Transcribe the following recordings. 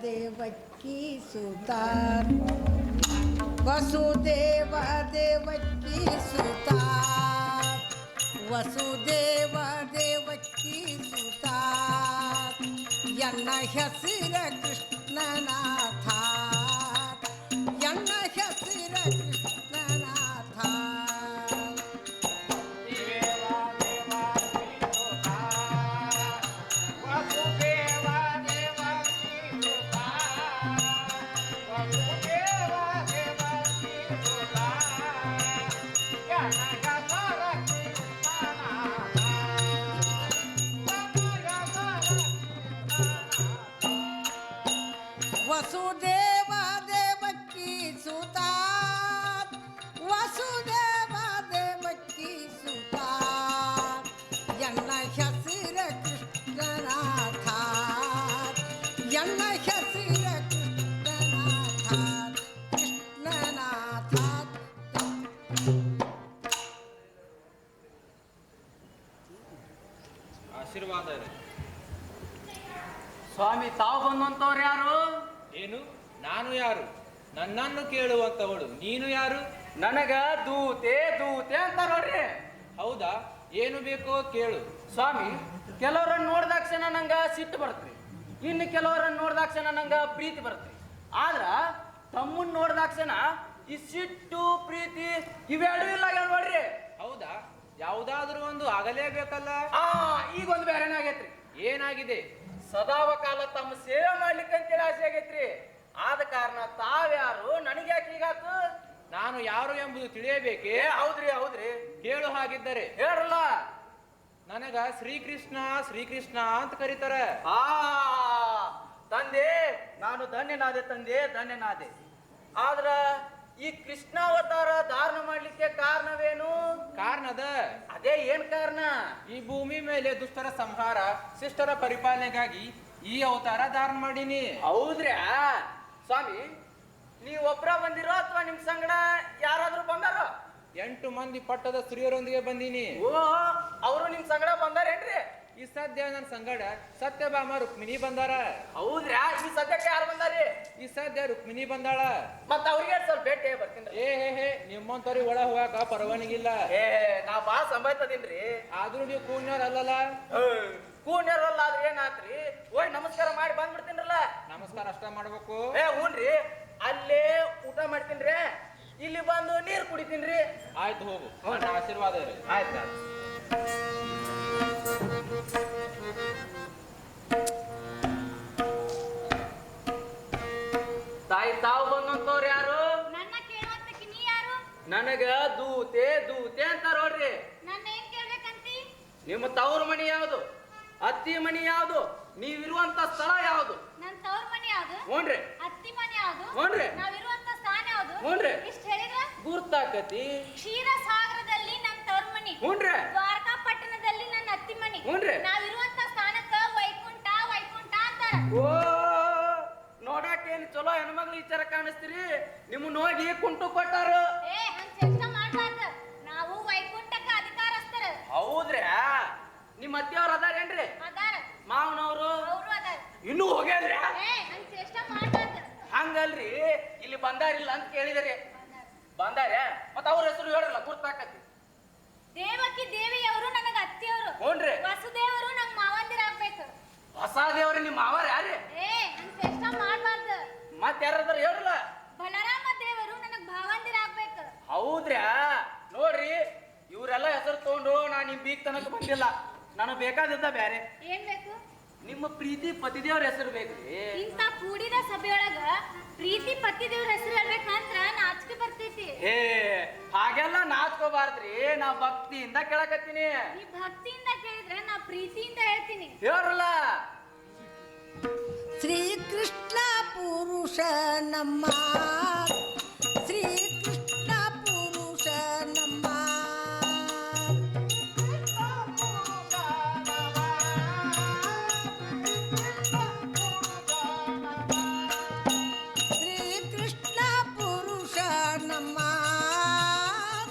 ದೇವಕಿ ಸುತ ವಸುದೇವ ದೇವಕಿ ಸುತ ವಸುದೇವ ದೇವಕಿ ಸುತ ಎನ್ನ ಹೆಸರ ಕೃಷ್ಣನಾಥ ಎನ್ನ ಹೆಸರ ಕೃಷ್ಣನಾಥ ವಸುದೇವ ದೇವಕಿ ಸುತ ವಸುದೇವ ದೇವಕಿ ಸುತ ಎನ್ನ ಹೆಸರ ಕೃಷ್ಣನಾಥ ಎನ್ನ ಹೆಸರ ಕೃಷ್ಣನಾಥ ಕೃಷ್ಣನಾಥ. ಆಶೀರ್ವಾದ ಸ್ವಾಮಿ, ತಾವು ಬಂದಂತವ್ರು ಯಾರು? ಏನು? ನಾನು ಯಾರು? ನನ್ನನ್ನು ಕೇಳುವಂತವಳು ನೀನು ಯಾರು? ನನಗ ದೂತೆ ದೂತೆ ಅಂತ ನೋಡ್ರಿ. ಹೌದಾ? ಏನು ಬೇಕೋ ಕೇಳು. ಸ್ವಾಮಿ, ಕೆಲವರನ್ನ ನೋಡ್ದಾಕ್ಷಣ ನಂಗ ಸಿಟ್ಟು ಬರ್ತರಿ, ಇನ್ನು ಕೆಲವರನ್ನ ನೋಡ್ದಾಕ್ಷಣ ನಂಗ ಪ್ರೀತಿ ಬರ್ತರಿ. ಆದ್ರ ತಮ್ಮನ್ ನೋಡ್ದಾಕ್ಷಣ ಈ ಸಿಟ್ಟು ಪ್ರೀತಿ ಇವೆರಡೂ ಇಲ್ಲ ನೋಡ್ರಿ. ಹೌದಾ? ಯಾವುದಾದ್ರೂ ಒಂದು ಆಗಲೇಬೇಕಲ್ಲ. ಈಗ ಒಂದು ಬೇರೆನೇ ಆಗೈತ್ರಿ. ಏನಾಗಿದೆ? ಸದಾವಕಾಲ ತಮ್ಮ ಸೇವೆ ಮಾಡ್ಲಿಕ್ಕೆ ಅಂತೇಳಿ ಆಸೆ ಆಗೈತ್ರಿ. ಆದ ಕಾರಣ ತಾವ್ಯಾರು, ನನಗೆ ಯಾಕೆ ಹೀಗಾತು? ನಾನು ಯಾರು ಎಂಬುದು ತಿಳಿಯಬೇಕೇ? ಹೌದ್ರಿ ಹೌದ್ರಿ. ಕೇಳು. ಹಾಗಿದ್ದರೆ ಹೇಳಲ್ಲ. ನನಗ ಶ್ರೀಕೃಷ್ಣ ಶ್ರೀಕೃಷ್ಣ ಅಂತ ಕರೀತಾರ. ತಂದೆ, ನಾನು ಧನ್ಯನಾದೆ ತಂದೆ, ಧನ್ಯನಾದೆ. ಆದ್ರ ಈ ಕೃಷ್ಣಾವತಾರ ಧಾರಣ ಮಾಡ್ಲಿಕ್ಕೆ ಕಾರಣವೇನು? ಕಾರಣದ ಅದೇ ಏನ್ ಕಾರಣ? ಈ ಭೂಮಿ ಮೇಲೆ ದುಷ್ಟರ ಸಂಹಾರ, ಶಿಷ್ಟರ ಪರಿಪಾಲನೆಗಾಗಿ ಈ ಅವತಾರ ಧಾರಣ ಮಾಡೀನಿ. ಹೌದ್ರ್ಯಾ? ಸ್ವಾಮಿ, ನೀವ್ ಒಬ್ರ ಬಂದಿರೋ ಅಥವಾ ನಿಮ್ ಸಂಗಡ ಯಾರಾದ್ರೂ ಬಂದಾರೋ? 8 ಮಂದಿ ಪಟ್ಟದ ಸ್ತ್ರೀಯರೊಂದಿಗೆ ಬಂದೀನಿ. ಓ, ಅವರು ನಿಮ್ ಸಂಗಡ ಬಂದಾರೇನ್ರಿ? ಈ ಸದ್ಯ ನನ್ನ ಸಂಗಡ ಸತ್ಯಭಾಮ ರುಕ್ಮಿಣಿ ಬಂದಾರ. ಹೌದ್ರ್ಯಾ? ಈ ಸದ್ಯಕ್ಕೆ ಯಾರು ಬಂದಾರಿ? ಈ ಸದ್ಯ ರುಕ್ಮಿಣಿ ಬಂದಾಳ. ಮತ್ತ ಅವ್ರಿಗೆ ಸ್ವಲ್ಪ ಭೇಟಿ ಬರ್ತೀನಿ. ಹೇ ನಿಮ್ಮಂತವ್ರಿಗೆ ಒಳ ಹೋಗಾಕ ಪರವಾನಗಿಲ್ಲ. ನಾ ಬಾ ಸಂಬಾಯ್ತದೀನ್ರಿ. ಆದ್ರೂ ನೀವು ಕೂಣ್ಯವ್ರಲ್ಲಲ್ಲ. ಕೂಣ್ಯರಲ್ಲ ಆದ್ರೆ ಏನಾತ್ರಿ? ಓಯ್ ನಮಸ್ಕಾರ ಮಾಡಿ ಬಂದ್ಬಿಡ್ತೀನ್ರಲ್ಲ. ನಮಸ್ಕಾರ ಅಷ್ಟ ಮಾಡ್ಬೇಕು. ಹ್ಞೂನ್ರಿ. ಅಲ್ಲೇ ಊಟ ಮಾಡ್ತೀನ್ರಿ, ಇಲ್ಲಿ ಬಂದು ನೀರ್ ಕುಡಿತೀನ್ರಿ. ಆಯ್ತು, ಹೋಗು. ನನ್ನ ಆಶೀರ್ವಾದ ಇರಲಿ. ಆಯ್ತು. ತಾಯಿ, ತಾವು ಬಂದಂತವ್ರು ಯಾರು? ನನ್ನ ಕೇಳುವಂತಕ್ಕೆ ನೀ ಯಾರು? ನನಗ ದೂತೆ ದೂತೆ ಅಂತ ನೋಡ್ರಿ. ನನ್ನ ಏನ್ ಕೇಳ್ಬೇಕಂತಿ? ನಿಮ್ಮ ತವ್ರ ಮನಿ ಯಾವ್ದು? ಅತ್ತಿ ಮನಿ ಯಾವ್ದು? ನೀವಿರುವಂತ ಸ್ಥಳ ಯಾವ್ದು? ನನ್ನ ತವ್ರ ಮನೆ ಯಾವ್ದು? ಹ್ಞೂನ್ರಿ. ಅತ್ತಿ ಮನೆ ಯಾವ್ದು? ಹ್ಞೂನ್ರಿ. ನಾವಿರುವಂತ ಸ್ಥಾನ ಯಾವ್ದು? ಹ್ಞೂನ್ರಿ. ಇಷ್ಟ ಹೇಳಿದ್ರ ಗುರ್ತಾಕತಿ. ಕ್ಷೀರ ಸಾಗರದಲ್ಲಿ ನನ್ನ ತವ್ರ ಮನಿ. ಹ್ಞೂನ್ರಿ. ದ್ವಾರಕಾ ಪಟ್ಟಣದಲ್ಲಿ ನನ್ನ ಅತ್ತಿ ಮನಿ. ಹ್ಞೂನ್ರಿ. ನಾವಿರುವಂತ ಸ್ಥಾನಕ್ಕ ವೈಕುಂಠ ವೈಕುಂಠ ಅಂತಾರ. ಓ, ನೋಡಾಕೇನು ಚಲೋ ಹೆಣ್ಮಗ್ಳು ವಿಚಾರ ಕಾಣಿಸ್ತೀರಿ. ನಿಮ್ಮ ನೋಡಿ ಕುಂಟು ಕೊಟ್ಟಾರ. ಹಂಗ ಚೇಷ್ಟ ಮಾಡ್ಬಾರ್ದು. ನಾವು ವೈಕುಂಠಕ್ಕ ಅಧಿಕಾರಸ್ಥರ. ಹೌದ್ರ್ಯಾ? ನಿಮ್ಮ ಅತ್ತಿಯವ್ರು ಅದಾರೇನ್ರಿ? ಅದಾರ. ಮಾವನವ್ರು? ಅವರು ಅದಾರ. ಇನ್ನೂ ಹೋಗ್ಯಾದ್ರಿ? ಹಂಗ ಚೇಷ್ಟ ಮಾಡ್ಬಾರ್ದು. ಹಂಗಲ್ರಿ, ಇಲ್ಲಿ ಬಂದಾರಿಲ್ಲ ಅಂತ ಕೇಳಿದ್ರಿ. ಬಂದಾರ? ಮತ್ತ ಅವ್ರ ಹೆಸರು ಹೇಳಲ್ಲ, ಗುರ್ತಾಕತಿ. ದೇವಕಿ ದೇವಿಯವರು ನನಗ ಅತ್ತಿಯವರು. ಹ್ಞೂನ್ರಿ. ವಸುದೇವರು ನಂಗ್ ಮಾವಂದಿರ ಆಗ್ಬೇಕು. ಹೊಸ ದೇವ್ರಿ ನಿಮ್ಮ ಮಾವಾರ ಯಾರೇ? ಹಂಗ ಚೇಷ್ಟ ಮಾಡ್ಬಾರ್ದು. ಮತ್ ಯಾರಾದ್ರ ಹೇಳಲ್ಲ. ಬಲರಾಮ ದೇವರು ನನಗ್ ಭಾವಂದಿರ ಆಗ್ಬೇಕು. ಹೌದ್ರ್ಯಾ? ನೋಡ್ರಿ, ಇವ್ರೆಲ್ಲ ಹೆಸರು ತಗೊಂಡು ನಾನು ನಿಮ್ ಬೀಗ್ ತನಕ ಬಂದಿಲ್ಲ. ನನಗ್ ಬೇಕಾದಿದ್ದ ಬ್ಯಾರೆ. ಏನ್ ಬೇಕು? ನಿಮ್ಮ ಪ್ರೀತಿ ಪತಿದೇವ್ರ ಹೆಸರು ಬೇಕ್ರಿ. ಇಂತ ಕೂಡಿದ ಸಭೆಯೊಳಗ ಪ್ರೀತಿ ಪತಿ ದೇವ್ರ ಹೆಸರು ಹೇಳ್ಬೇಕಂದ್ರ ನಾಚಿಕೆ ಬರ್ತೈತಿ. ಹಾಗೆಲ್ಲ ನಾಚ್ಕೋಬಾರ್ದ್ರಿ. ನಾ ಭಕ್ತಿಯಿಂದ ಕೇಳಕತ್ತೀನಿ. ಈ ಭಕ್ತಿಯಿಂದ ಕೇಳಿದ್ರೆ ನಾ ಪ್ರೀತಿಯಿಂದ ಹೇಳ್ತೀನಿ. ಹೇಳ್ರಲ್ಲ. ಶ್ರೀಕೃಷ್ಣ ಪುರುಷ ನಮ್ಮ ಶ್ರೀಕೃಷ್ಣ ಪುರುಷ ನಮ್ಮ ಶ್ರೀಕೃಷ್ಣ ಪುರುಷ ನಮ್ಮ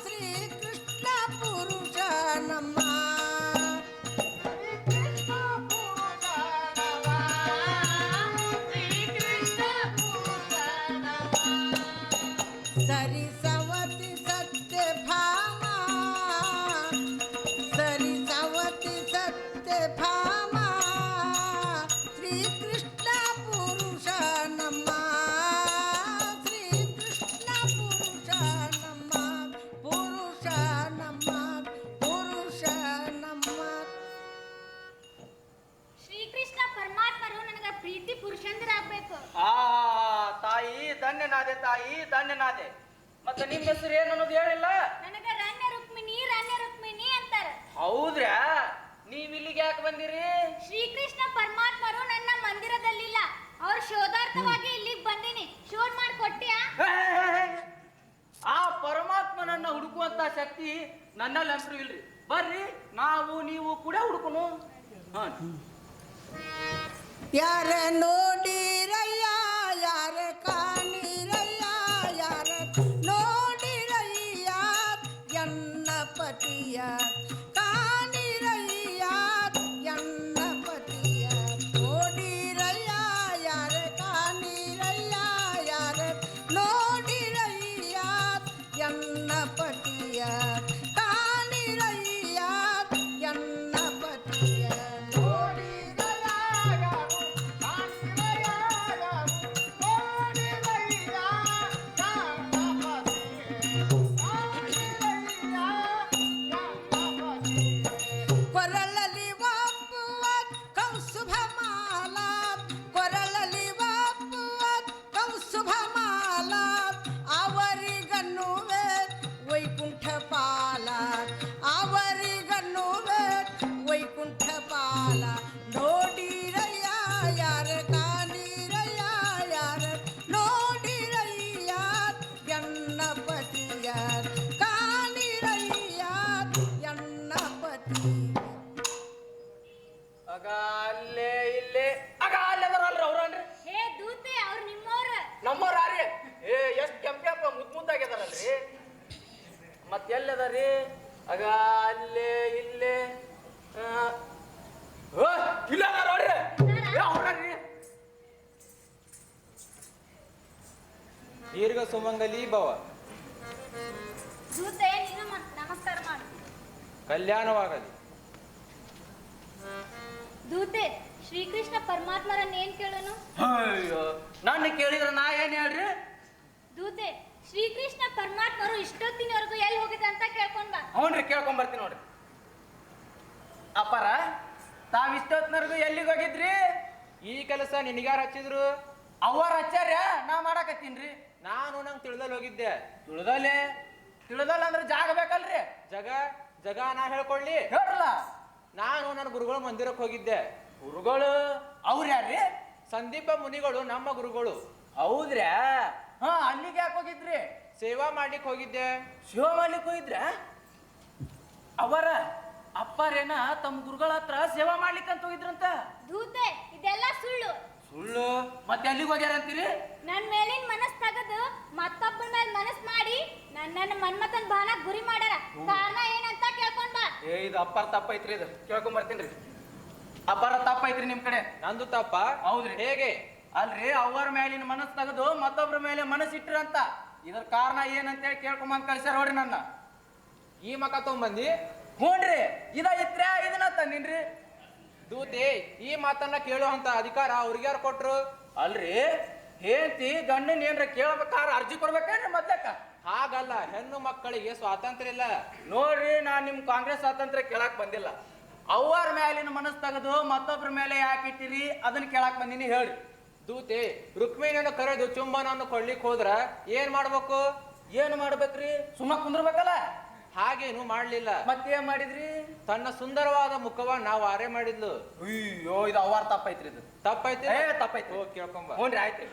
ಶ್ರೀಕೃಷ್ಣ ಪುರುಷ ನಮ್ಮ ಶ್ರೀಕೃಷ್ಣ ಸರಿಸವತಿ ಸತ್ಯಭಾಮ ಸರಿಸವತಿ ಸತ್ಯಭಾಮ ಶ್ರೀಕೃಷ್ಣ ಪುರುಷ ನಮ್ಮ ಶ್ರೀಕೃಷ್ಣ ಪುರುಷ ನಮ್ಮ ಪುರುಷ ನಮ್ಮ ಪುರುಷ ನಮ್ಮ ಶ್ರೀಕೃಷ್ಣ ಪರಮಾತ್ಮರು ನನಗೆ ಪ್ರೀತಿ ಪುರುಷಂದರಾಗಬೇಕು. ಆ ತಾಯಿ ಧನ್ಯನಾದೆ, ತಾಯಿ ಧನ್ಯನಾದೆ. ಮತ್ತೆ ನಿಮ್ಮ ಹೆಸರು ಏನು ಅನ್ನೋದು ಹೇಳಿಲ್ಲ. ನನಗ ರಣ್ಯ ರುಕ್ಮಿಣಿ ಅಂತಾರ. ಹೌದ್ರಾ? ನೀವ್ ಇಲ್ಲಿಗೆ ಯಾಕೆ ಬಂದಿರಿ? ಶ್ರೀಕೃಷ್ಣ ಪರಮಾತ್ಮರು ನನ್ನ ಮಂದಿರದಲ್ಲಿಲ್ಲ, ಅವ್ರ ಶೋಧಾರ್ಥವಾಗಿ ಇಲ್ಲಿಗೆ ಬಂದಿನಿ. ಶೋಧ ಮಾಡಿ ಕೊಟ್ಟಿಯಾ? ಆ ಪರಮಾತ್ಮನನ್ನ ಹುಡುಕುವಂತ ಶಕ್ತಿ ನನ್ನಲ್ಲಿ ಅಂತೂ ಇಲ್ರಿ. ಬರ್ರಿ, ನಾವು ನೀವು ಕೂಡ ಹುಡುಕನು. ಯಾರ ನೋಡಿರಯ್ಯ ಯಾರ ಕಾಣಿರಯ್ಯ ಯಾರ ನೋಡಿರಯ್ಯ ಎನ್ನ ಪತಿಯ ಕಾಣಿರಯ್ಯ ಎನ್ನ ಪತಿಯ ನೋಡಿರಯ್ಯ ಯಾರ ಕಾಣಿರಯ್ಯ ಯಾರ ನೋಡಿರಯ್ಯ ಎನ್ನ ಪತಿಯ ಕಾಣಿರಯ್ಯ ಎನ್ನ ಪತಿಯ ಕೊರಳಲಿ ಒಪ್ಪುವ ಕೌಸುಭ ಮಾಲ ಕೊರಳಲಿ ಒಪ್ಪುವ ಕೌಸುಭ ಮಾಲ ಅವರಿಗನ್ನುವೆ ವೈಕುಂಠ ಪಾಲ ಅವರಿಗನ್ನುವೆ ವೈಕುಂಠ ಪಾಲ ನೋಡಿರಯ್ಯ ಯಾರ ಕಾಣಿರಯ್ಯ ಯಾರ ನೋಡಿರಯ್ಯ ಎನ್ನ ಪತಿಯ ಕಾಣಿರಯ್ಯ ಎನ್ನ ಪತಿ ಆಗ ಅಲ್ಲೇ ಇಲ್ಲೇ ಆಗ ಅಲ್ಲೇದಾರಲ್ರಿ ಅವ್ರನ್ರಿ. ಹೇ ದೂತೆ, ಅವ್ರು ನಿಮ್ಮವ್ರ. ನಮ್ಮವ್ರ ಯಾರಿ? ಎಷ್ಟ್ ಕೆಂಪ ಮುದ್ದಾಗ್ಯದಾರಲ್ರಿ. ಮತ್ತೆ ಎಲ್ಲದಾರಿ? ಆಗ ಅಲ್ಲೇ ಇಲ್ಲೇ ಇಲ್ಲ ನೋಡ್ರಿ. ಅವ್ರಿ ದೀರ್ಘ ಸುಮಂಗಲಿ ಭವ, ದೂತೆ ನೀನು ನಮಸ್ಕಾರ ಮಾಡು. ಕಲ್ಯಾಣವಾಗಲಿ. ದೂತೆ, ಶ್ರೀಕೃಷ್ಣ ಪರಮಾತ್ಮರನ್ನ ಏನ್ ಕೇಳೋನು? ಅಯ್ಯೋ, ನನ್ನ ಕೇಳಿದ್ರ ನಾ ಏನ್ ಹೇಳ್ರಿ? ದೂತೆ, ಶ್ರೀಕೃಷ್ಣ ಪರಮಾತ್ಮರು ಇಷ್ಟೊತ್ತಿನವರೆಗೂ ಎಲ್ಲಿ ಹೋಗಿದೆ ಅಂತ ಕೇಳ್ಕೊಂಡ್ ಬಾ. ಹ್ಞೂನ್ರಿ, ಕೇಳ್ಕೊಂಡ್ ಬರ್ತೀನಿ ನೋಡ್ರಿ. ಅಪ್ಪಾರ, ತಾವ್ ಇಷ್ಟೊತ್ತಿನವರೆಗೂ ಎಲ್ಲಿಗೆ ಹೋಗಿದ್ರಿ? ಈ ಕೆಲಸ ನಿನಗ್ಯಾರ ಹಚ್ಚಿದ್ರು? ಅವ್ರ ಹಚ್ಚಾರ್ಯ, ನಾ ಮಾಡಾಕತ್ತೀನ್ರಿ. ನಾನು ನಂಗೆ ತಿಳಿದಲ್ಲಿ ಹೋಗಿದ್ದೆ. ತಿಳಿದಲ್ಲ ಅಂದ್ರೆ ಜಾಗ ಬೇಕಲ್ರಿ? ಜಗ ನಾ ಹೇಳ್ಕೊಳ್ಳಿ. ಹೇಳ್ರಲ್ಲ. ನಾನು ನನ್ನ ಗುರುಗಳ ಮಂದಿರಕ್ಕೆ ಹೋಗಿದ್ದೆ. ಗುರುಗಳು ಅವ್ರ ಯಾರ್ರಿ? ಸಂದೀಪ ಮುನಿಗಳು ನಮ್ಮ ಗುರುಗಳು. ಹೌದ್ರ್ಯಾ? ಹಾ, ಅಲ್ಲಿಗೆ ಯಾಕೆ ಹೋಗಿದ್ರಿ? ಸೇವಾ ಮಾಡ್ಲಿಕ್ಕೆ ಹೋಗಿದ್ದೆ. ಶಿವ ಮಾಡ್ಲಿಕ್ಕೆ ಹೋಗಿದ್ರ? ಅವರ ಅಪ್ಪಾರೇನ ತಮ್ಮ ಗುರುಗಳ ಹತ್ರ ಸೇವಾ ಮಾಡ್ಲಿಕ್ಕಂತ ಹೋಗಿದ್ರಂತ. ದೂತೆ, ಇದೆಲ್ಲ ಸುಳ್ಳು. ಸುಳ್ಳು? ಮತ್ತೆ ಎಲ್ಲಿಗೆ ಹೋಗ್ಯಾರ ಅಂತೀರಿ? ನನ್ ಮೇಲಿನ ಮನಸ್ ತೆಗೆದು ಮತ್ತೊಬ್ಬರ ಮೇಲೆ ಮನಸ್ ಮಾಡಿ ನನ್ನ ಮನ್ಮಥನ್ ಬಾನ ಗುರಿ ಮಾಡ್ಯಾರ. ಕಾರಣ ಏನಂತ ಕೇಳ್ಕೊಂಡ್ ಬಾ. ಇದು ಅಪ್ಪಾರ ತಪ್ಪೈತ್ರಿ, ಇದು ಕೇಳ್ಕೊಂಡ್ ಬರ್ತೀನ್ರಿ. ಅಪ್ಪಾರ ತಪ್ಪೈತ್ರಿ ನಿಮ್ ಕಡೆ. ನಂದು ತಪ್ಪ? ಹೌದ್ರಿ. ಹೇಗೆ? ಅಲ್ರಿ, ಅವ್ರ ಮೇಲಿನ ಮನಸ್ ತೆಗೆದು ಮತ್ತೊಬ್ರ ಮೇಲೆ ಮನಸ್ಸು ಇಟ್ರಂತ. ಇದ್ರ ಕಾರಣ ಏನಂತೇಳಿ ಕೇಳ್ಕೊಂಬಂದ್ ಕಳ್ಸ್ಯಾರ ನೋಡ್ರಿ ನನ್ನ. ಈ ಮಕ ತಗೊಂಬಂದಿ? ಹ್ಞೂನ್ರಿ, ಇದ ಇತ್ರ ಇದನ್ನ ತಂದಿನ್ರಿ. ದೂತೆ, ಈ ಮಾತನ್ನ ಕೇಳುವಂತ ಅಧಿಕಾರ ಅವ್ರಿಗೆ ಯಾರು ಕೊಟ್ರು? ಅಲ್ರಿ, ಹೇಳ್ತಿ ಗಂಡನ್ ಏನ್ರ ಕೇಳ್ಬೇಕಾರ ಅರ್ಜಿ ಕೊಡ್ಬೇಕೇನ್ರಿ ಮೊದ್ಲಕ್ಕ? ಹಾಗಲ್ಲ, ಹೆಣ್ಣು ಮಕ್ಕಳಿಗೆ ಸ್ವಾತಂತ್ರ್ಯ ಇಲ್ಲ. ನೋಡ್ರಿ, ನಾನ್ ನಿಮ್ ಕಾಂಗ್ರೆಸ್ ಸ್ವಾತಂತ್ರ್ಯ ಕೇಳಾಕ್ ಬಂದಿಲ್ಲ. ಅವ್ರ ಮೇಲಿನ ಮನಸ್ಸು ತೆಗೆದು ಮತ್ತೊಬ್ರ ಮೇಲೆ ಯಾಕೆ ಇಟ್ಟಿರಿ ಅದನ್ನ ಕೇಳಾಕ್ ಬಂದಿನಿ, ಹೇಳ್ರಿ. ದೂತೆ, ರುಕ್ಮಿಣಿಯನ್ನು ಕರೆದು ಚುಂಬನವನ್ನು ಕೊಡ್ಲಿಕ್ಕೆ ಹೋದ್ರ ಏನ್ ಮಾಡ್ಬೇಕು? ಏನ್ ಮಾಡ್ಬೇಕ್ರಿ? ಸುಮ್ಮ ಕುಂದ್ರಬೇಕಲ್ಲ? ಹಾಗೇನು ಮಾಡ್ಲಿಲ್ಲ. ಮತ್ತೇನ್ ಮಾಡಿದ್ರಿ? ತನ್ನ ಸುಂದರವಾದ ಮುಖವ ನಾವು ಆರೆ ಮಾಡಿದ್ಲು. ಅಯ್ಯೋ, ಇದು ಅವ್ರ ತಪ್ಪೈತ್ರಿ. ಇದು ತಪ್ಪೈತಿ? ತಪ್ಪೈತ್ರಿ. ಹೋಗಿ ಕೇಳ್ಕೊಂಬ. ಹ್ಞೂನ್ರಿ, ಆಯ್ತ್ರಿ.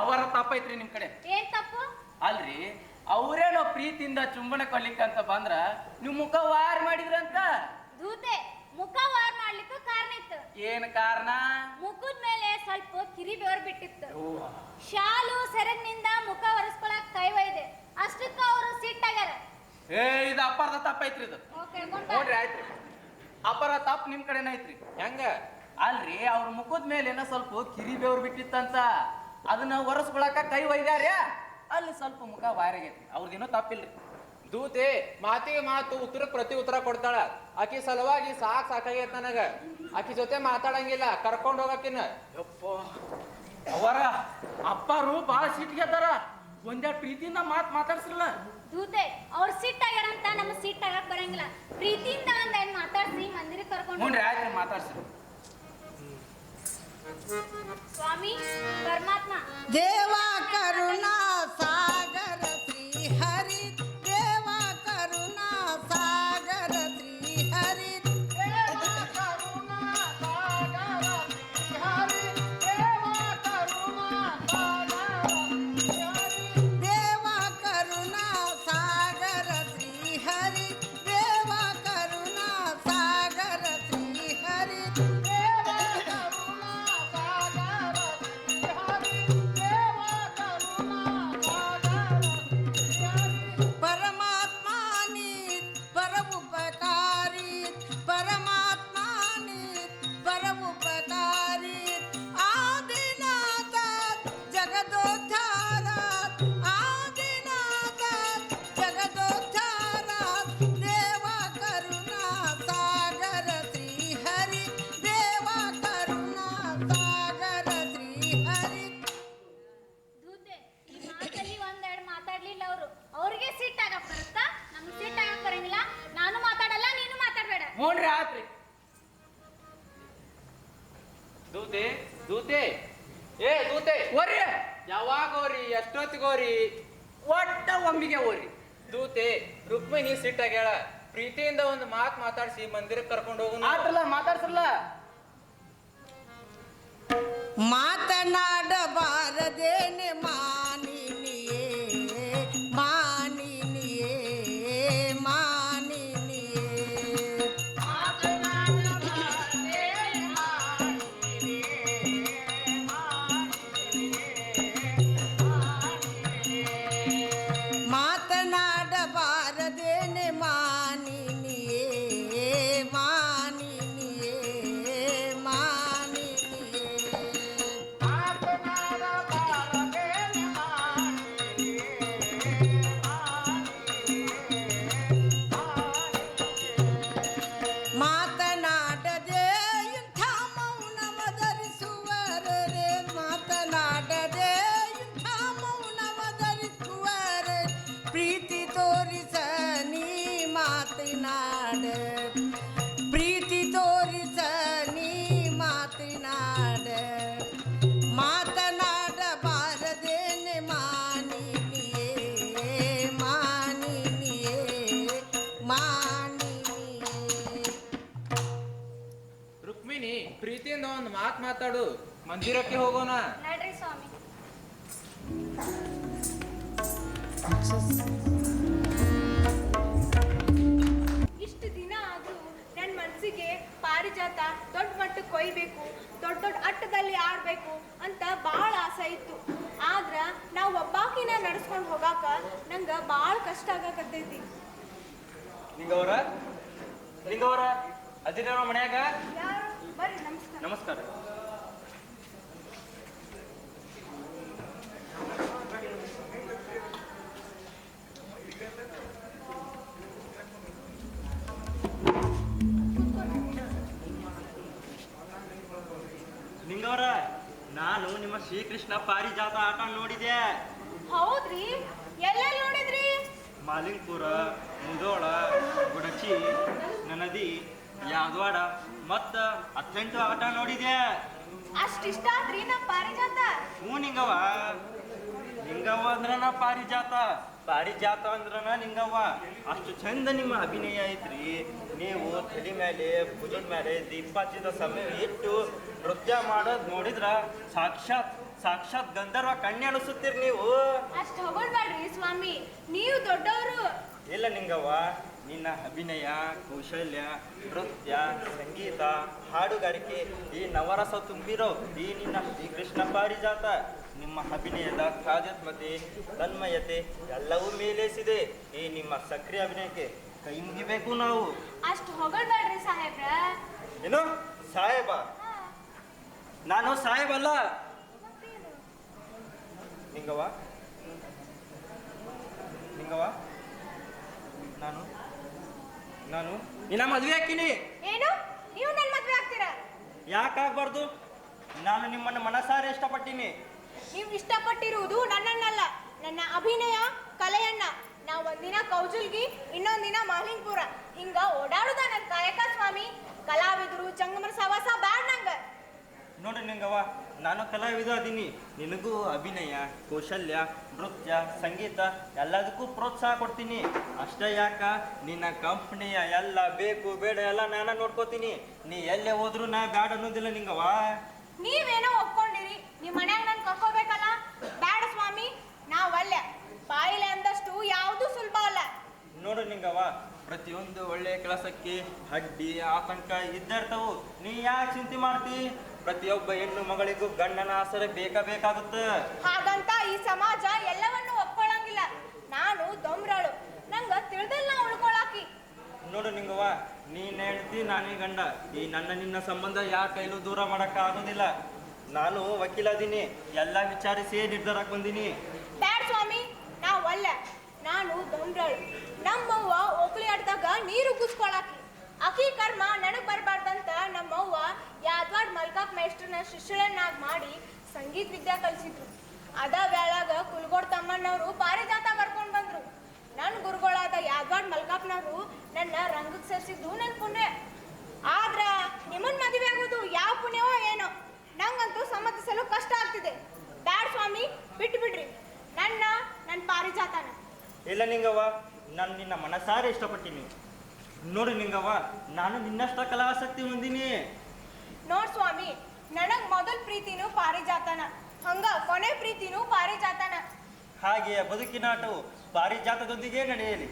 ಅವರ ತಪ್ಪೈತ್ರಿ ನಿಮ್ ಕಡೆ. ಏನ್ ತಪ್ಪು? ಅಲ್ರಿ, ಅವ್ರೇನೋ ಪ್ರೀತಿಯಿಂದ ಚುಂಬನ ಕೊಡ್ಲಿಕ್ಕಂತ ಬಂದ್ರ ನೀವು ಮುಖ ವಾರ್ ಮಾಡಿದ್ರಂತ. ದೂತೆ, ಮುಖ ವಾರ್ ಮಾಡ್ಲಿಕ್ಕೆ ಕಾರಣ ಇತ್ತು. ಏನ್ ಕಾರಣ? ಮುಖದ ಮೇಲೆ ಸ್ವಲ್ಪ ಕಿರಿ ಬೆವರ್ ಬಿಟ್ಟಿತ್ತು. ಶಾಲು ಸೆರಗ್ನಿಂದ ಮುಖ ಒರೆಸ್ಕೊಳಕ್ ಕೈ ಒಯ್ದೆ, ಅಷ್ಟಕ್ಕ ಅವರು ಸಿಟ್ಟಾಗ್ಯಾರ. ಇದು ಅಪ್ಪರದ ತಪ್ಪೈತ್ರಿ. ಇದು ನೋಡ್ರಿ, ಆಯ್ತ್ರಿ. ಅಪ್ಪರ ತಪ್ಪು ನಿಮ್ ಕಡೆನ ಐತ್ರಿ. ಹೆಂಗ? ಅಲ್ರಿ, ಅವ್ರ ಮುಖದ ಮೇಲೆ ಏನೋ ಸ್ವಲ್ಪ ಕಿರಿ ಬೆವ್ರು ಬಿಟ್ಟಿತ್ತಂತ, ಅದನ್ನ ಒರೆಸ್ಕೊಳಕ ಕೈ ಒಯ್ದಾರ್ಯ. ಅಲ್ಲಿ ಸ್ವಲ್ಪ ಮುಖ ಬಾಯಾಗೈತಿ, ಅವ್ರದ್ದೇನೋ ತಪ್ಪಿಲ್ರಿ. ದೂತೆ ಮಾತಿಗೆ ಮಾತು ಉತ್ತರ ಪ್ರತಿ ಉತ್ತರ ಕೊಡ್ತಾಳ. ಆಕಿ ಸಲುವಾಗಿ ಸಾಕಾಗೈತ್ ನನಗ. ಆಕಿ ಜೊತೆ ಮಾತಾಡಂಗಿಲ್ಲ, ಕರ್ಕೊಂಡ್ ಹೋಗಕಿನ. ಯಪ್ಪ ಅವರ ಅಪ್ಪರು ಬಾಳ ಸಿಟ್ಟಿಗೆದ್ದಾರ, ಒಂದೆರಡು ಪ್ರೀತಿಯಿಂದ ಮಾತಾಡ್ಸಿರಲ್ಲ. ದೂತೆ ಅವ್ರು ಸಿಟ್ಟಾಗ್ಯಾರ ಅಂತ ನಮ್ಮ ಸಿಟ್ಟಾಗಕ್ ಬರಂಗಿಲ್ಲ. ಪ್ರೀತಿಯಿಂದ ಒಂದ್ ಏನ್ ಮಾತಾಡ್ಸಿ ಮಂದಿರಕ್ಕೆ ಕರ್ಕೊಂಡು ನೋಡ್ರಿ ಆಯ್ತು ಮಾತಾಡ್ಸಿರಿ. ಸ್ವಾಮಿ ಪರಮಾತ್ಮ ದೇವ ಕರುಣಾ ಸಾಗರ ಶ್ರೀ ಹರಿ, ದೇವ ಕರುಣಾ ಸಾಗರ ಶ್ರೀ ಹರಿ, ದೇವ ಕರುಣಾ ಸಾಗರ ಶ್ರೀ ಹರಿ, ದೇವ ಕರುಣಾ ಸಾಗರ ಶ್ರೀ ಹರಿ, ದೇವ ಕರುಣಾ ಸಾಗರ ಶ್ರೀ ಹರಿ, ದೇವ ಕರುಣಾ ಸಾಗರ ಶ್ರೀ ಹರಿ, ದೇವ ಕರುಣಾ ಸಾಗರ ಶ್ರೀ ಹರಿ. ಪರಮಾತ್ಮನಿ ಪರೋಪಕಾರಿ, ಪರಮಾತ್ಮನಿ ಪರೋಪಕಾರಿ, ಆದಿನಾಥ ಜಗದೋದ್ಧಾರ, ಆದಿನಾಥ ಜಗದೋದ್ಧಾರ, ದೇವ ಕರುಣಾ ಸಾಗರ ಶ್ರೀ ಹರಿ, ದೇವ ಕರುಣಾ ಸಾಗರ ಶ್ರೀ ಹರಿ. ದೂತೆ ಈ ಮಾತಲ್ಲಿ ಒಂದೆರಡು ಮಾತಾಡ್ಲಿಲ್ಲ ಅವರು, ಅವ್ರಿಗೆ ಸಿಟ್ಟಾಗಕ್ ಬರುತ್ತಾ? ನಮ್ಗೆ ಸಿಟ್ಟಾಗಕ್ ಬರಂಗಿಲ್ಲ. ನಾನು ಮಾತಾಡಲ್ಲ, ನೀನು ಮಾತಾಡ್ಬೇಡ. ನೋಡ್ರಿ ಆತ್ರಿ. ದೂತೆ ದೂತೆ ಏ ದೂತೆ, ಓರಿ ಯಾವಾಗ ಹೋರಿ, ಎಷ್ಟೊತ್ತಿಗೋರಿ? ಒಟ್ಟ ಒಮ್ಮಿಗೆ ಓರಿ. ದೂತೆ ರುಕ್ಮಿಣಿ ಸಿಟ್ಟಾಗ್ಯಾಳ. ಪ್ರೀತಿಯಿಂದ ಒಂದು ಮಾತು ಮಾತಾಡ್ಸಿ ಮಂದಿರಕ್ಕೆ ಕರ್ಕೊಂಡು ಹೋಗುನು. ಆತ್ರಲ್ಲ ಮಾತಾಡ್ಸಲ್ಲ. ಮಾತನಾಡಬಾರದೇನೆ ಮಾನಿನಿಯೇ, ಮಾನಿನಿಯೇ, ಮಾನಿನಿಯೇ, ಮಾತನಾಡಬಾರದೇನೆ ಮಾನಿನಿಯೇ, ಮಾನಿನಿಯೇ, ಮಾನಿನಿಯೇ, ಮಾತನಾಡದೆ ಇಂಥ ಮೌನವ ಧರಿಸುವರೇ, ಮಾತನಾಡದೆ ಇಂಥ ಮೌನವ ಧರಿಸುವರೇ, ಪ್ರೀತಿ ತೋರಿಸ ನೀ ಮಾತನಾಡ, ಪ್ರೀತಿ ತೋರಿಸ ನೀ ಮಾತನಾಡ, ಮಾತನಾಡಬಾರದೇನೆ ಮಾನಿನಿಯೇ, ಮಾನಿನಿಯೇ, ಮಾನಿನಿಯೇ. ರುಕ್ಮಿಣಿ ಪ್ರೀತಿಯಿಂದ ಒಂದು ಮಾತು ಮಾತಾಡು, ಮಂದಿರಕ್ಕೆ ಹೋಗೋಣ. ನಡ್ರಿ ಸ್ವಾಮಿ. ಇಷ್ಟು ದಿನ ಆದ್ರೂ ನನ್ನ ಮನಸ್ಸಿಗೆ ಪಾರಿಜಾತ ದೊಡ್ಡ ಮಟ್ಟಕ್ಕೆ ಕೊಯ್ಬೇಕು, ದೊಡ್ಡ ದೊಡ್ಡ ಅಟ್ಟದಲ್ಲಿ ಆಡ್ಬೇಕು ಅಂತ ಭಾಳ ಆಸೆ ಇತ್ತು. ಆದ್ರ ನಾವು ಒಬ್ಬಾಕಿನ ನಡ್ಸ್ಕೊಂಡು ಹೋಗಾಕ ನಂಗೆ ಭಾಳ ಕಷ್ಟ ಆಗಕತ್ತೈತಿ. ನಿಂಗವ್ರ ಅದಿರ ಮನ್ಯಾಗ? ಯಾರು ಬರ್ರಿ, ನಮಸ್ಕಾರ. ನಮಸ್ಕಾರ. ನಿಂಗವ್ರ, ನಾನು ನಿಮ್ಮ ಶ್ರೀಕೃಷ್ಣ ಪಾರಿಜಾತ ಆಟ ನೋಡಿದೆ. ಹೌದ್ರಿ? ಎಲ್ಲೆಲ್ಲಿ ನೋಡಿದ್ರಿ? ಮಾಲಿಂಗ್ಪುರ, ಮುಧೋಳ, ಗುಡಚಿ, ನನದಿ, ಯಾದವಾಡ ಮತ್ತ 18 ಆಟ ನೋಡಿದೆ. ಅಷ್ಟಿಷ್ಟ ಆದ್ರಿ ನಾ ಪಾರಿಜಾತ? ಹ್ಞೂ ನಿಂಗವ್ವ. ನಿಂಗವ್ವ ಅಂದ್ರನ ಪಾರಿಜಾತ, ಪಾರಿಜಾತ ಅಂದ್ರನ ನಿಂಗವ್ವ. ಅಷ್ಟು ಚಂದ ನಿಮ್ಮ ಅಭಿನಯ ಐತ್ರಿ. ನೀವು ತಲೆ ಮೇಲೆ ಭುಜದ ಮೇಲೆ ದೀಪ ಹಚ್ಚಿದ ಸಮಯ ಇಟ್ಟು ನೃತ್ಯ ಮಾಡೋದು ನೋಡಿದ್ರ ಸಾಕ್ಷಾತ್ ಗಂಧರ್ವ ಕನ್ಯೆ ಅನಿಸುತ್ತೀರಿ ನೀವು. ಅಷ್ಟು ಹೊಗಳ್ಬೇಡ್ರಿ ಸ್ವಾಮಿ, ನೀವು ದೊಡ್ಡವರು. ಇಲ್ಲ ನಿಂಗವ್ವ, ನಿನ್ನ ಅಭಿನಯ, ಕೌಶಲ್ಯ, ನೃತ್ಯ, ಸಂಗೀತ, ಹಾಡುಗಾರಿಕೆ, ಈ ನವರಸ ತುಂಬಿರೋ ಈ ನಿನ್ನ ಶ್ರೀಕೃಷ್ಣ ಪಾರಿಜಾತ. ನಿಮ್ಮ ಅಭಿನಯದ ತಾಜಾತ್ಮತೆ, ತನ್ಮಯತೆ ಎಲ್ಲವೂ ಮೇಲೇಸಿದೆ. ಈ ನಿಮ್ಮ ಸಕ್ರಿಯ ಅಭಿನಯಕ್ಕೆ ಕೈ ಮುಗಿಬೇಕು ನಾವು. ಅಷ್ಟು ಹೊಗಳ್ಬೇಡ್ರಿ ಸಾಹೇಬ್ರ. ಏನು ಸಾಹೇಬ? ನಾನು ಸಾಹೇಬಲ್ಲ ನಿಂಗವ್ವ. ನಿಂಗವ್ವ ನಾನು ನಾನು ನಿನ್ನ ಮದುವೆ ಹಾಕಿನಿ. ಏನು ನೀವು ನನ್ನ ಮದ್ವೆ ಆಗ್ತೀರಾ? ಯಾಕಾಗ್ಬಾರ್ದು? ನಾನು ನಿಮ್ಮನ್ನ ಮನಸಾರೆ ಇಷ್ಟಪಟ್ಟಿನಿ. ನೀವು ಇಷ್ಟಪಟ್ಟಿರುವುದು ನನ್ನನ್ನಲ್ಲ, ನನ್ನ ಅಭಿನಯ ಕಲೆಯನ್ನ. ನಾವು ಒಂದಿನ ಕೌಜಲ್ಗಿ, ಇನ್ನೊಂದಿನ ಮಾಲಿಂಗ್ಪುರ ಹಿಂಗ ಓಡಾಡುದ ನನ್ನ ಕಾಯಕ ಸ್ವಾಮಿ. ಕಲಾವಿದರು ಜಂಗಮರ ಸವಾಸ ಬ್ಯಾಡ್ ನಂಗ. ನೋಡ್ರಿ ನಿಂಗವ್ವ, ನಾನು ಕಲಾವಿದ ಅದೀನಿ. ನಿನಗೂ ಅಭಿನಯ, ಕೌಶಲ್ಯ, ನೃತ್ಯ, ಸಂಗೀತ ಎಲ್ಲದಕ್ಕೂ ಪ್ರೋತ್ಸಾಹ ಕೊಡ್ತೀನಿ. ಅಷ್ಟೇ ಯಾಕ ನಿನ್ನ ಕಂಪ್ನಿಯ ಎಲ್ಲ ಬೇಕು ಬೇಡ ಎಲ್ಲ ನಾನು ನೋಡ್ಕೋತೀನಿ. ನೀ ಎಲ್ಲೇ ಹೋದ್ರು ನಾ ಬ್ಯಾಡ್ ಅನ್ನೋದಿಲ್ಲ ನಿಂಗವ್ವ. ನೀವೇನೋ ಒಪ್ಕೊಂಡಿರಿ, ನಿಮ್ಮ ಮನ್ಯಾಗ ನನ್ ಕರ್ಕೋಬೇಕಲ್ಲ. ಬ್ಯಾಡ ಸ್ವಾಮಿ, ನಾವಲ್ಲ. ಬಾಯಿಲೆ ಅಂದಷ್ಟು ಯಾವುದು ಸುಲಭ ಅಲ್ಲ. ನೋಡು ನಿಂಗವ್ವ, ಪ್ರತಿಯೊಂದು ಒಳ್ಳೆಯ ಕೆಲಸಕ್ಕೆ ಅಡ್ಡಿ ಆತಂಕ ಇದ್ದಿರ್ತವು. ನೀ ಯಾಕೆ ಚಿಂತೆ ಮಾಡ್ತಿ? ಪ್ರತಿಯೊಬ್ಬ ಹೆಣ್ಣು ಮಗಳಿಗೂ ಗಂಡನ ಆಸರೆ ಬೇಕಾಗುತ್ತೆ. ಹಾಗಂತ ಈ ಸಮಾಜ ಎಲ್ಲವನ್ನೂ ಒಪ್ಕೊಳ್ಳಂಗಿಲ್ಲ. ನಾನು ದೊಂಬ್ರಾಳು, ನಂಗ ತಿಳಿದಲ್ಲ ಉಳ್ಕೊಳಾಕಿ. ನೋಡು ನಿಂಗವ್ವ, ನೀನ್ ಹೇಳ್ತಿ ನಾನೇ ಗಂಡ. ಈ ನಿನ್ನ ಸಂಬಂಧ ಯಾರ ಕೈಲೂ ದೂರ ಮಾಡಕ್ಕ ಆಗೋದಿಲ್ಲ. ನಾನು ವಕೀಲ ಅದೀನಿ, ಎಲ್ಲ ವಿಚಾರಿಸಿ ನಿರ್ಧಾರಕ್ಕೆ ಬಂದೀನಿ. ಬ್ಯಾಡ ಸ್ವಾಮಿ, ನಾವಲ್ಲ. ನಾನು ದೊಂಬ್ರಾಳು. ನಮ್ಮವ್ವ ಓಕ್ಲಿ ಆಡ್ದಾಗ ನೀರು ಕುಸ್ಕೊಳಾಕಿ. ಅಕಿ ಕರ್ಮ ನನಗ್ ಬರ್ಬಾರ್ದಂತ ನಮ್ಮವ್ವ ಯಾದ್ವಾಡ್ ಮಲ್ಕಾಕ್ ಮೇಷ್ಟ್ರನ್ನ ಶಿಷ್ಯಳನ್ನಾಗಿ ಮಾಡಿ ಸಂಗೀತ ವಿದ್ಯಾ ಕಲಿಸಿದ್ರು. ಅದ ವೇಳಾಗ ಕುಲ್ಗೋಡ್ ತಮ್ಮಣ್ಣವರು ಪಾರಿಜಾತ ಬರ್ಕೊಂಡ್ ಬಂದ್ರು. ನನ್ನ ಗುರುಗಳಾದ ಯಾದ್ವಾಡ್ ಮಲ್ಕಾಪ್ನವರು ನನ್ನ ರಂಗಕ್ಕೆ ಸೇರಿಸಿದ್ದು ನನ್ನ ಪುಣ್ಯ. ಆದ್ರ ನಿಮ್ಮನ್ ಮದುವೆ ಆಗೋದು ಯಾವ ಪುಣ್ಯವೋ ಏನೋ, ನಂಗಂತೂ ಸಮ್ಮತಿಸಲು ಕಷ್ಟ ಆಗ್ತಿದೆ. ಬ್ಯಾಡ ಸ್ವಾಮಿ, ಬಿಟ್ಟು ಬಿಡ್ರಿ ನನ್ನ ಪಾರಿಜಾತನ. ಇಲ್ಲ ನಿಂಗವ್ವ, ನಾನು ನಿನ್ನ ಮನಸಾರೆ ಇಷ್ಟಪಟ್ಟಿನಿ. ನೋಡು ನಿಂಗವ್ವ, ನಾನು ನಿನ್ನಷ್ಟ ಕಲಾಸಕ್ತಿ ಹೊಂದಿನಿ. ನೋಡ್ ಸ್ವಾಮಿ, ನನಗ್ ಮೊದಲ್ ಪ್ರೀತಿನೂ ಪಾರಿಜಾತನ, ಹಂಗ ಕೊನೆ ಪ್ರೀತಿನೂ ಪಾರಿಜಾತನ. ಹಾಗೆ ಬದುಕಿನಾಟವು ಪಾರಿಜಾತದೊಂದಿಗೆ ನಡೆಯಲಿ.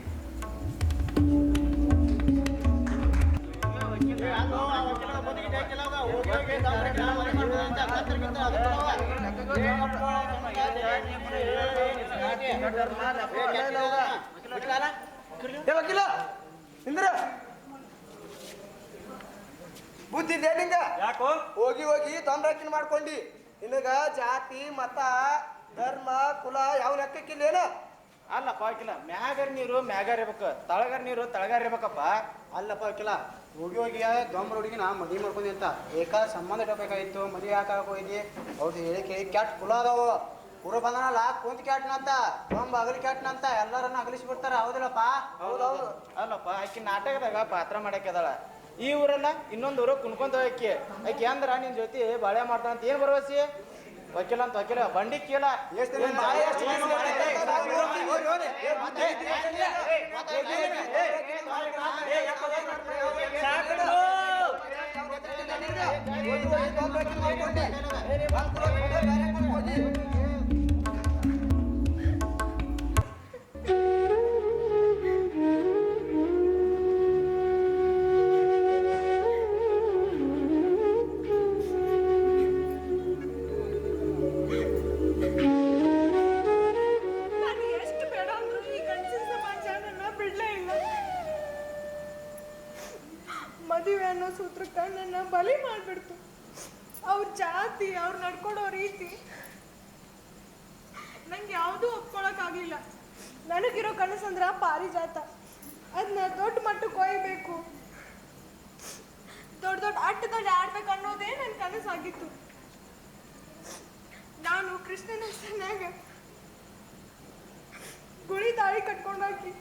ವಕೀಲ ಇಂದ್ರ ಬುದ್ಧಿ ಇದೆ ನಿಂಗ? ಯಾಕೋ ಹೋಗಿ ಹೋಗಿ ತೊಂದ್ರಾಕಿನ ಮಾಡ್ಕೊಂಡಿ. ನಿನಗ ಜಾತಿ ಮತ ಧರ್ಮ ಕುಲ ಯಾವ ಲೆಕ್ಕಕ್ಕಿಲ್ಲ ಏನ? ಅಲ್ಲಪ್ಪ ವಕೀಲ, ಮ್ಯಾಗರ್ ನೀರು ಮ್ಯಾಗರ್ ಇರ್ಬೇಕು, ತಳಗರ್ ನೀರು ತಳಗಾರ್ ಇರ್ಬೇಕಪ್ಪ. ಅಲ್ಲಪ್ಪ ವಕೀಲ, ಹೋಗಿ ಹೋಗಿ ದೊಂಬ ಹುಡುಗಿ ನಾ ಮದುವೆ ಮಾಡ್ಕೊಂಡಿ ಅಂತ ಏಕ ಸಂಬಂಧ ಇಡಬೇಕಾಗಿತ್ತು. ಮದುವೆ ಯಾಕಾಗ ಹೋಗಿ ಹೌದು ಹೇಳಿ ಕೇಳಿ ಕ್ಯಾಟ್ ಕುಲ ಅದಾವ. ಪೂರ ಬಂದನಲ್ಲ ಕುಂತ ಕ್ಯಾಟ್ನಂತ, ದೊಂಬ ಅಗಲಿ ಕ್ಯಾಟ್ನಂತ ಎಲ್ಲರನ್ನ ಅಗಲಿಸಿ ಬಿಡ್ತಾರ. ಹೌದಿಲ್ಲಪ್ಪ? ಹೌದೌದು. ಅಲ್ಲಪ್ಪ, ಆಕಿ ನಾಟಕದಾಗ ಪಾತ್ರ ಮಾಡಕ್ಕೆದಾಳ. ಈ ಊರಲ್ಲ ಇನ್ನೊಂದು ಊರು ಕುಣ್ಕೊಂತ ಆಕಿ ಅಂದ್ರ ನಿನ್ ಜೊತೆ ಬಾಳೆ ಮಾಡ್ತಾನಂತ ಏನ್ ಭರವಸೆ? ವಕೀಲ ಅಂತ ವಕೀಲ ಬಂಡಿ ಕೇಳ ಮದುವೆ ಅನ್ನೋ ಸೂತ್ರಕ್ಕೆ ನನ್ನ ಬಲಿ ಮಾಡ್ಬಿಡ್ತು. ಅವ್ರ ಜಾತಿ, ಅವ್ರು ನಡ್ಕೊಡೋ ರೀತಿ ನಂಗೆ ಯಾವುದೂ ಒಪ್ಕೊಳಕ್ಕಾಗಲಿಲ್ಲ. ನನಗಿರೋ ಕನಸಂದ್ರ ಪಾರಿಜಾತ. ಅದನ್ನ ದೊಡ್ಡ ಮಟ್ಟಕ್ಕೆ ಒಯ್ಬೇಕು, ದೊಡ್ಡ ದೊಡ್ಡ ಆಟದಲ್ಲಿ ಆಡ್ಬೇಕು ಅನ್ನೋದೇ ನನ್ನ ಕನಸಾಗಿತ್ತು. ನಾನು ಕೃಷ್ಣನ ಹೆಸರಿನಾಗ ಗುಳಿ ದಾಳಿ ಕಟ್ಕೊಂಡಾಕಿ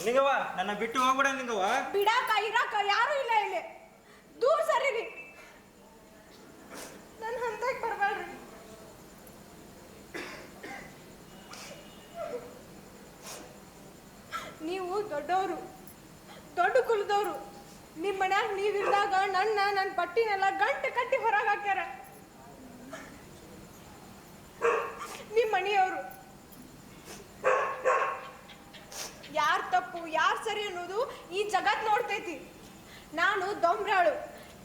ನಿಂಗವ್ವ ನನ್ನ ಬಿಟ್ಟು ಹೋಗ್ಬಿಡ. ನಿಂಗವ್ವ ಬಿಡಾಕ ಇರಾಕ ಯಾರು ಇಲ್ಲ ಇಲ್ಲಿ. ದೂರ ಸರಿರಿ, ನನ್ನ ಹಂತಕ್ಕೆ ಬರ್ಬೇಡ್ರಿ. ನೀವು ದೊಡ್ಡವರು, ದೊಡ್ಡ ಕುಲದವರು. ನಿಮ್ಮ ಮನ್ಯಾಗ ನೀವಿಲ್ದಾಗ ನನ್ನ ಪಟ್ಟಿನೆಲ್ಲ ಗಂಟೆ ಕಟ್ಟಿ ಹೊರಗೆ ಹಾಕ್ಯಾರ. ನಿಮ್ಮ ಮನೆಯವರು ಯಾರ್ ತಪ್ಪು ಯಾರ್ ಸರಿ ಅನ್ನೋದು ಈ ಜಗತ್ ನೋಡ್ತೈತಿ. ನಾನು ದೊಂಬ್ರಾಳು,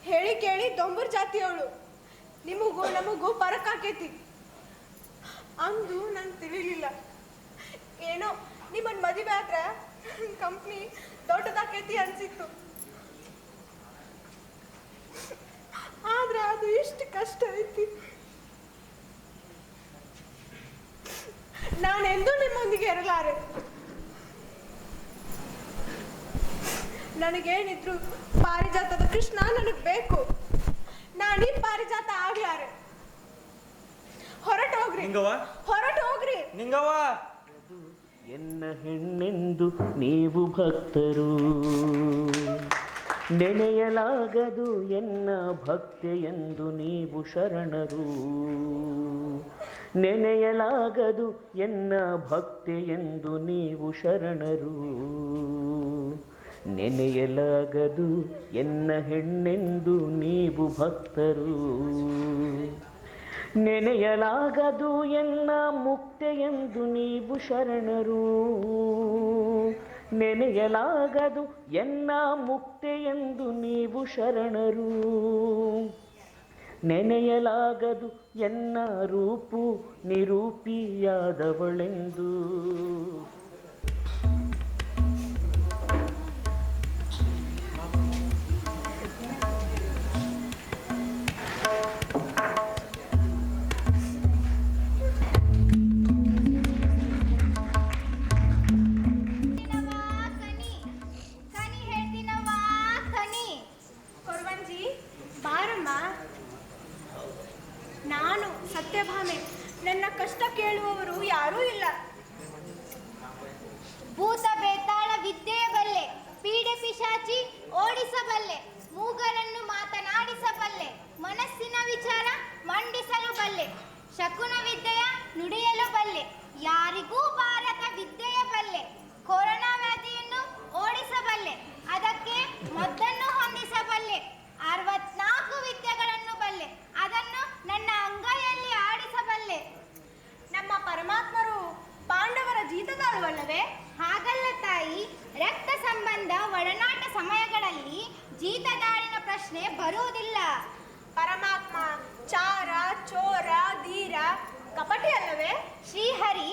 ಹೇಳಿ ಕೇಳಿ ದೊಂಬರ್ ಜಾತಿಯವಳು. ನಿಮಗೂ ನಮಗೂ ಫರಕ್ ಆಕೈತಿ. ಅಂದು ನಂಗೆ ತಿಳಿಲಿಲ್ಲ. ಏನೋ ನಿಮ್ಮನ್ ಮದುವೆ ಆದ್ರೆ ಕಂಪ್ನಿ ದೊಡ್ಡದಾಕೈತಿ ಅನ್ಸಿತ್ತು. ಆದ್ರೆ ಅದು ಎಷ್ಟು ಕಷ್ಟ ಐತಿ. ನಾನೆಂದೂ ನಿಮ್ಮೊಂದಿಗೆ ಇರಲಾರೆ. ನನಗೇನಿದ್ರು ಪಾರಿಜಾತದ ಕೃಷ್ಣ ನನಗ್ ಬೇಕು. ನಾನೀ ಪಾರಿಜಾತ ಆಗ್ಲಾರೆ. ಹೊರಟೋಗ್ರಿ, ಹೊರಟೋಗ್ರಿ. ನಿಂಗವ್ವ ಎನ್ನ ಹೆಣ್ಣೆಂದು ನೀವು ಭಕ್ತರು, ನೆನೆಯಲಾಗದು ಎನ್ನ ಭಕ್ತೆಯೆಂದು ನೀವು ಶರಣರು. ನೆನೆಯಲಾಗದು ಎನ್ನ ಭಕ್ತೆಯೆಂದು ನೀವು ಶರಣರು. ನೆನೆಯಲಾಗದು ಎನ್ನ ಹೆಣ್ಣೆಂದು ನೀವು ಭಕ್ತರು. ನೆನೆಯಲಾಗದು ಎನ್ನ ಮುಕ್ತೆಯೆಂದು ನೀವು ಶರಣರು. ನೆನೆಯಲಾಗದು ಎನ್ನ ಮುಕ್ತೆಯೆಂದು ನೀವು ಶರಣರು. ನೆನೆಯಲಾಗದು ಎನ್ನ ರೂಪು ನಿರೂಪಿಯಾದವಳೆಂದು. ನಾನು ಸತ್ಯಭಾಮೆ. ನನ್ನ ಕಷ್ಟ ಕೇಳುವವರು ಯಾರೂ ಇಲ್ಲ. ಭೂತ ಬೇತಾಳ ವಿದ್ಯೆಯ ಬಲ್ಲೆ, ಪೀಡೆ ಪಿಶಾಚಿ ಓಡಿಸಬಲ್ಲೆ, ಮೂಗರನ್ನು ಮಾತನಾಡಿಸಬಲ್ಲೆ, ಮನಸ್ಸಿನ ವಿಚಾರ ಮಂಡಿಸಲು ಬಲ್ಲೆ, ಶಕುನ ವಿದ್ಯೆಯ ನುಡಿಯಲು ಬಲ್ಲೆ, ಯಾರಿಗೂ ಬಾರದ ವಿದ್ಯೆಯ ಬಲ್ಲೆ, ಕೊರೋನಾ ವ್ಯಾಧಿಯನ್ನು ಓಡಿಸಬಲ್ಲೆ, ಅದಕ್ಕೆ ಮದ್ದನ್ನು ಹೊಂದಿಸಬಲ್ಲೆ, 64 ವಿದ್ಯೆಗಳನ್ನು ಬಲ್ಲೆ, ಅದನ್ನು ನನ್ನ ಅಂಗೈಯಲ್ಲಿ ಆಡಿಸಬಲ್ಲೆ. ನಮ್ಮ ಪರಮಾತ್ಮರು ಪಾಂಡವರ ಜೀತದಾಳುವಲ್ಲವೇ? ಹಾಗಲ್ಲ ತಾಯಿ, ರಕ್ತ ಸಂಬಂಧ ಒಡನಾಟ ಸಮಯಗಳಲ್ಲಿ ಜೀತದಾಳಿನ ಪ್ರಶ್ನೆ ಬರುವುದಿಲ್ಲ. ಪರಮಾತ್ಮ ಚಾರ ಚೋರ ಧೀರ ಕಪಟಿ ಅಲ್ಲವೇ? ಶ್ರೀಹರಿ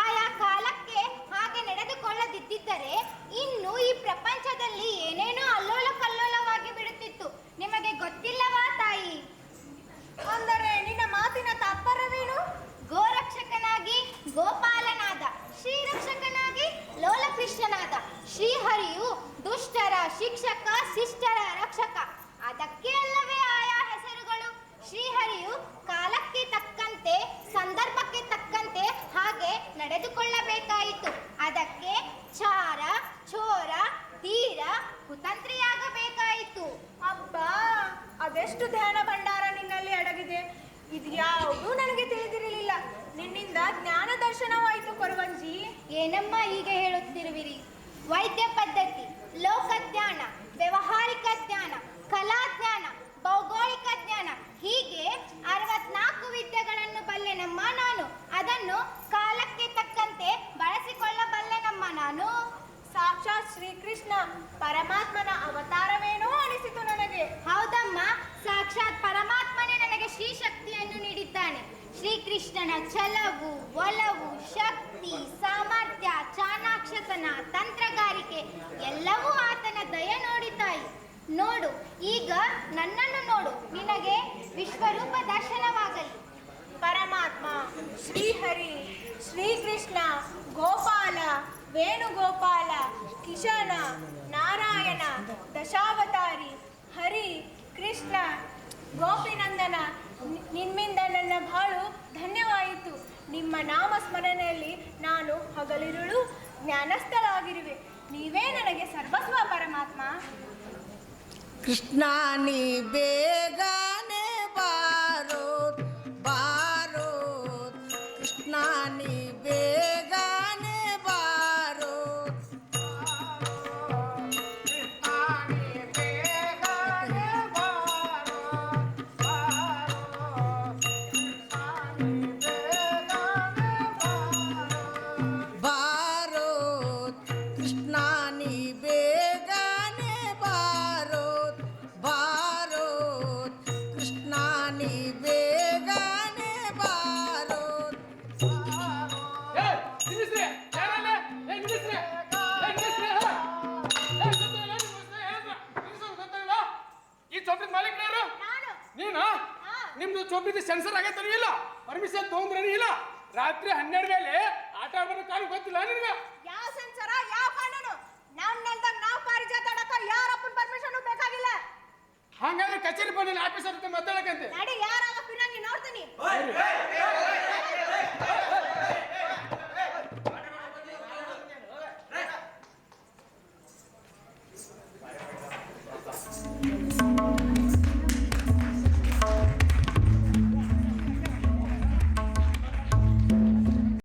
ಆಯಾ ಕಾಲಕ್ಕೆ ಹಾಗೆ ನಡೆದುಕೊಳ್ಳದಿದ್ದರೆ ಇನ್ನು ಈ ಪ್ರಪಂಚದಲ್ಲಿ ಏನೇನೋ ಅಲ್ಲೋಲ ಕಲ್ಲೋಲವಾಗಿ ಬಿಡುತ್ತಿತ್ತು. ನಿಮಗೆ ಗೊತ್ತಿಲ್ಲವಾ ತಾಯಿ? ಅಂದರೆ ನಿನ್ನ ಮಾತಿನ ತಾತ್ಪರ್ಯವೇನು? ಗೋರಕ್ಷಕನಾಗಿ ಗೋಪಾಲನಾದ, ಶ್ರೀರಕ್ಷಕನಾಗಿ ಲೋಲಕೃಷ್ಣನಾದ ಶ್ರೀಹರಿಯು ದುಷ್ಟರ ಶಿಕ್ಷಕ, ಶಿಷ್ಟರ ರಕ್ಷಕ. ಅದಕ್ಕೆ ಅಲ್ಲವೇ ಆಯಾ ಹೆಸರುಗಳು. ಶ್ರೀಹರಿಯು ಕಾಲಕ್ಕೆ ತಕ್ಕಂತೆ, ಸಂದರ್ಭಕ್ಕೆ ತಕ್ಕಂತೆ ಹಾಗೆ ನಡೆದುಕೊಳ್ಳಬೇಕಾಯಿತು. ಅದಕ್ಕೆ ಚಾರ ಚೋರ ಧೀರ ಕುತಂತ್ರಿಯಾಗಬೇಕಾಯಿತು. ಅಬ್ಬಾ, ಅದೆಷ್ಟು ಧ್ಯಾನ ಭಂಡಾರ ನಿನ್ನಲ್ಲಿ ಅಡಗಿದೆ. ಇದು ಯಾವುದೂ ನನಗೆ ತಿಳಿದಿರಲಿಲ್ಲ. ನಿನ್ನಿಂದ ಜ್ಞಾನ ದರ್ಶನವಾಯಿತು ಕೊರವಂಜಿ. ಏನಮ್ಮ ಹೀಗೆ ಹೇಳುತ್ತಿರುವಿರಿ? ವೈದ್ಯ ಪದ್ಧತಿ, ಲೋಕಜ್ಞಾನ, ವ್ಯವಹಾರಿಕ ಜ್ಞಾನ, ಕಲಾಜ್ಞಾನ, ಭೌಗೋಳಿಕ ಜ್ಞಾನ, ಹೀಗೆ 64 ವಿದ್ಯೆಗಳನ್ನು ಬಲ್ಲೆನಮ್ಮ ನಾನು. ಅದನ್ನು ಕಾಲಕ್ಕೆ ತಕ್ಕಂತೆ ಬಳಸಿಕೊಳ್ಳಬಲ್ಲೆನಮ್ಮ ನಾನು. ಸಾಕ್ಷಾತ್ ಶ್ರೀಕೃಷ್ಣ ಪರಮಾತ್ಮನ ಅವತಾರವೇನೋ ಅನಿಸಿತು ನನಗೆ. ಹೌದಮ್ಮ, ಸಾಕ್ಷಾತ್ ಪರಮಾತ್ಮನೇ ನನಗೆ ಶ್ರೀ ಶಕ್ತಿಯನ್ನು ನೀಡಿದ್ದಾನೆ. ಶ್ರೀಕೃಷ್ಣನ ಛಲವು, ಒಲವು, ಶಕ್ತಿ, ಸಾಮರ್ಥ್ಯ, ಚಾಣಾಕ್ಷತನ, ತಂತ್ರಗಾರಿಕೆ ಎಲ್ಲವೂ ಆತನ ದಯ ನೋಡಿ ತಾಯಿ. ನೋಡು, ಈಗ ನನ್ನನ್ನು ನೋಡು, ನಿನಗೆ ವಿಶ್ವರೂಪ ದರ್ಶನವಾಗಲಿ. ಪರಮಾತ್ಮ ಶ್ರೀಹರಿ, ಶ್ರೀಕೃಷ್ಣ, ಗೋಪಾಲ, ವೇಣುಗೋಪಾಲ, ಕಿಶನ, ನಾರಾಯಣ, ದಶಾವತಾರಿ, ಹರಿ, ಕೃಷ್ಣ, ಗೋಪಿನಂದನ, ನಿಮ್ಮಿಂದ ನನ್ನ ಬಾಳು ಧನ್ಯವಾಯಿತು. ನಿಮ್ಮ ನಾಮ ಸ್ಮರಣೆಯಲ್ಲಿ ನಾನು ಹಗಲಿರುಳು ಜ್ಞಾನಸ್ಥಳಾಗಿರುವೆ. ನೀವೇ ನನಗೆ ಸರ್ವಸ್ವ ಪರಮಾತ್ಮ. ಕೃಷ್ಣ ನೀ ಬೇಗನೆ ಬಾರೋ ಬಾರೋ, ಕೃಷ್ಣ ನೀ ಬೇಗನೆ ಬಾರೋ, ಬಾರೋ ಕೃಷ್ಣ ನೀ ಬೇಗನೆ ಬಾರೋ, ಬಾರೋ ನೀನು ನಿಮ್ದು ಚೋಪಿದ ಸೆನ್ಸರ್ ಆಗೈತನ ಇಲ್ಲ ಪರ್ಮಿಷನ್ ತಗೊಂಡ್ರೆ ಇಲ್ಲ ರಾತ್ರಿ 12 ಮೇಲೆ ಆಟ ಆಡೋದು ಕಾರಣ ಗೊತ್ತಿಲ್ಲ ನಿನಗೆ ಯಾವ ಸೆನ್ಸರ ಯಾವ ಕಾನೂನು ನಮ್ ನೆಲದಾಗ ನಾವು ಪಾರಿಜಾತ ಆಡಕ ಯಾರಪ್ಪನ ಪರ್ಮಿಷನ್ ಬೇಕಾಗಿಲ್ಲ. ಹಂಗಾದ್ರೆ ಕಚೇರಿ ಬಂದಿಲ್ಲ ಆಫೀಸರ್ ಹತ್ರ ಮಾತಾಡಕಂತೆ ನಡಿ ಯಾರಾಗ ಪಿರಂಗಿ ನೋಡ್ತೀನಿ.